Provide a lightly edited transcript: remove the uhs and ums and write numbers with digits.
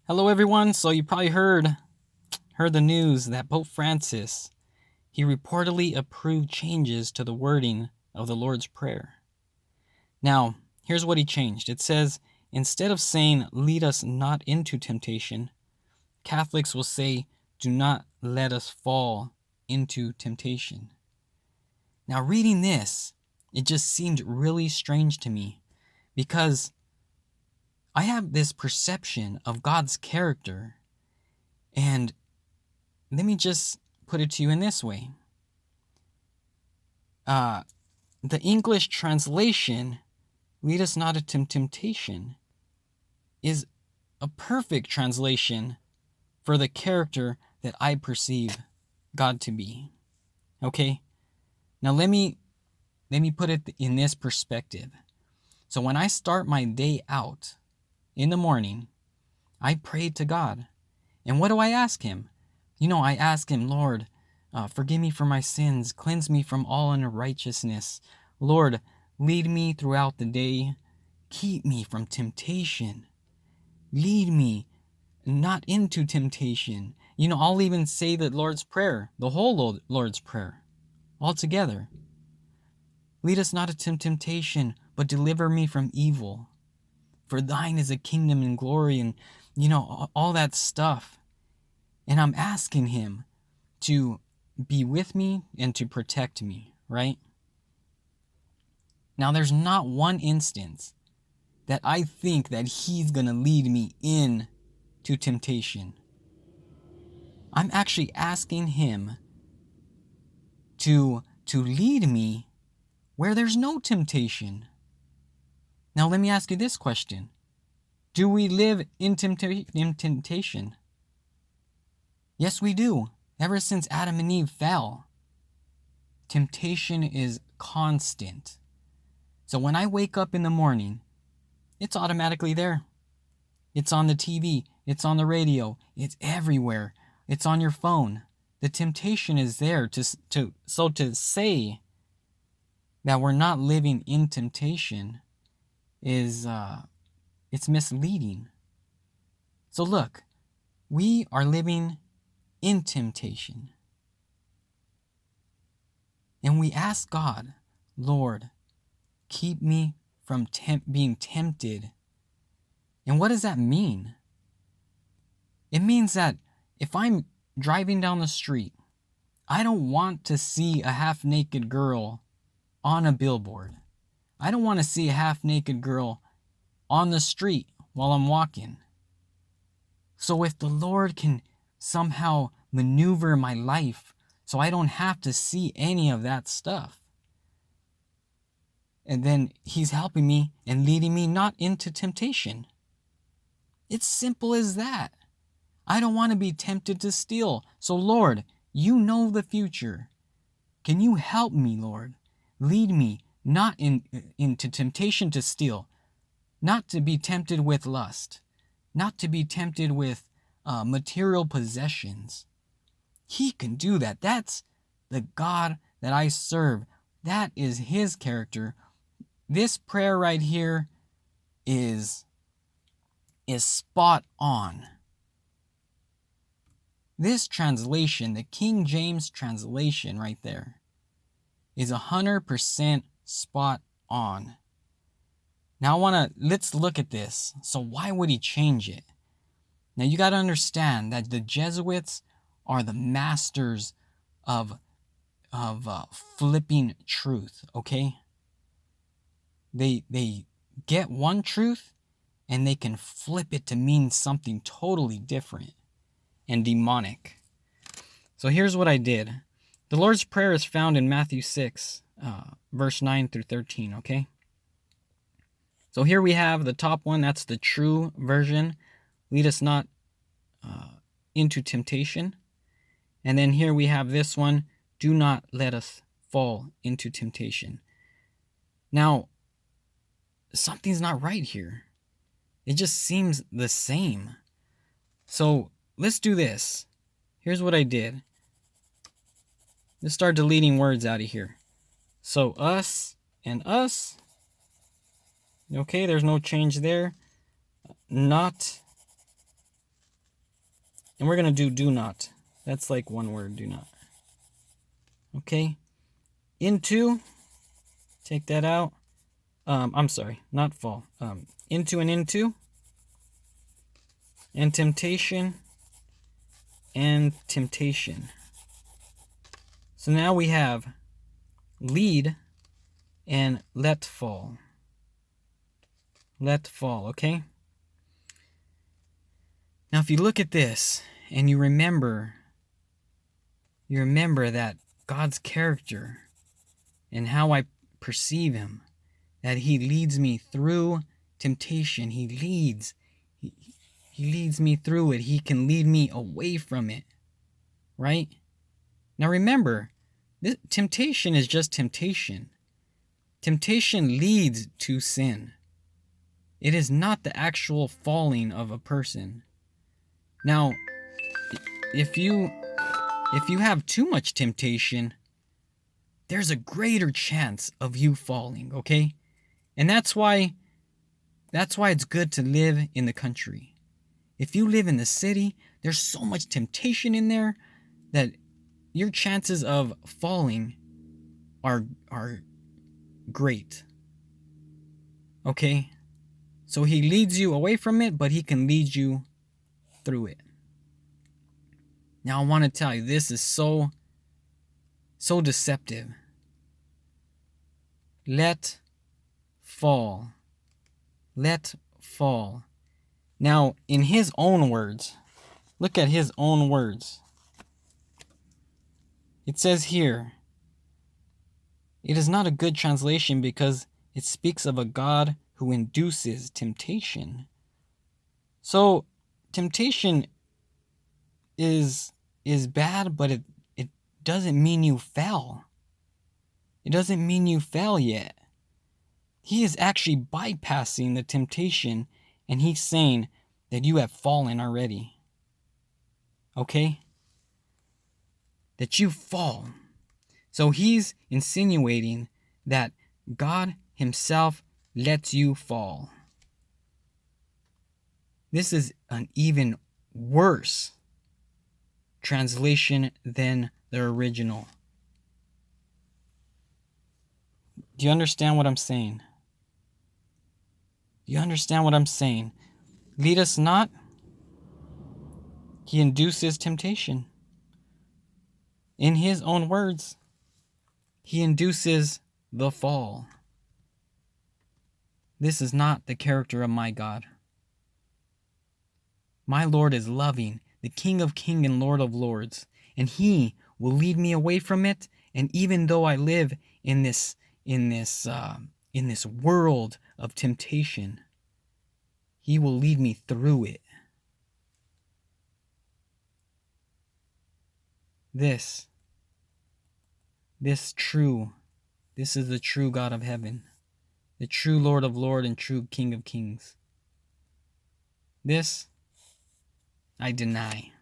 Hello everyone. So you probably heard the news that Pope Francis, he reportedly approved changes to the wording of the Lord's Prayer. Now, here's what he changed. It says, instead of saying lead us not into temptation, Catholics will say do not let us fall into temptation. Now, reading this, it just seemed really strange to me because I have this perception of God's character, and let me just put it to you in this way. The English translation, lead us not into temptation, is a perfect translation for the character that I perceive God to be. Okay? Now let me put it in this perspective. So when I start my day out in the morning, I pray to God. And what do I ask him? I ask him, Lord, forgive me for my sins, cleanse me from all unrighteousness. Lord, lead me throughout the day, keep me from temptation. Lead me not into temptation. I'll even say the Lord's Prayer, the whole Lord's Prayer, all together. Lead us not into temptation, but deliver me from evil. For thine is a kingdom and glory and, all that stuff. And I'm asking him to be with me and to protect me, right? Now, there's not one instance that I think that he's going to lead me in to temptation. I'm actually asking him to lead me where there's no temptation. Now, let me ask you this question. Do we live in temptation? Yes, we do. Ever since Adam and Eve fell, temptation is constant. So when I wake up in the morning, it's automatically there. It's on the TV. It's on the radio. It's everywhere. It's on your phone. The temptation is there. So to say that we're not living in temptation is it's misleading. So look, we are living in temptation. And we ask God, Lord, keep me from being tempted. And what does that mean? It means that if I'm driving down the street, I don't want to see a half-naked girl on a billboard. I don't want to see a half-naked girl on the street while I'm walking. So if the Lord can somehow maneuver my life so I don't have to see any of that stuff, and then he's helping me and leading me not into temptation. It's simple as that. I don't want to be tempted to steal. So Lord, you know the future. Can you help me, Lord? Lead me not into temptation to steal, not to be tempted with lust, not to be tempted with material possessions. He can do that. That's the God that I serve. That is his character. This prayer right here is spot on. This translation, the King James translation right there, is 100% spot on. Now let's look at this. So why would he change it? Now you got to understand that the Jesuits are the masters of flipping truth, okay? They get one truth and they can flip it to mean something totally different and demonic. So here's what I did. The Lord's Prayer is found in Matthew 6, verse 9 through 13, okay? So here we have the top one. That's the true version. Lead us not into temptation. And then here we have this one. Do not let us fall into temptation. Now, something's not right here. It just seems the same. So let's do this. Here's what I did. Let's start deleting words out of here. So us and us. Okay, there's no change there. Not And we're going to do not. That's like one word, do not. Okay. Into, take that out. I'm sorry, not fall. Into and into. And temptation. And temptation. So now we have lead and let fall. Let fall, okay? Now if you look at this and you remember that God's character and how I perceive him, that he leads me through temptation. He leads me through it. He can lead me away from it, right? Now remember, this temptation is just temptation. Temptation leads to sin. It is not the actual falling of a person. Now, if you have too much temptation, there's a greater chance of you falling, okay? And that's why it's good to live in the country. If you live in the city, there's so much temptation in there that your chances of falling are great. Okay? So he leads you away from it, but he can lead you through it. Now I want to tell you, this is so deceptive. Let fall. Let fall. Now, in his own words, look at his own words. It says here, it is not a good translation because it speaks of a God who induces temptation. So, temptation is bad, but it doesn't mean you fell. It doesn't mean you fell yet. He is actually bypassing the temptation, and he's saying that you have fallen already. Okay? That you fall. So he's insinuating that God himself lets you fall. This is an even worse translation than the original. Do you understand what I'm saying? Do you understand what I'm saying? Lead us not. He induces temptation. In his own words, he induces the fall. This is not the character of my God. My Lord is loving, the King of Kings and Lord of Lords, and he will lead me away from it. And even though I live in this world of temptation, he will lead me through it. This is the true God of heaven, the true Lord of Lords and true King of Kings. This I deny.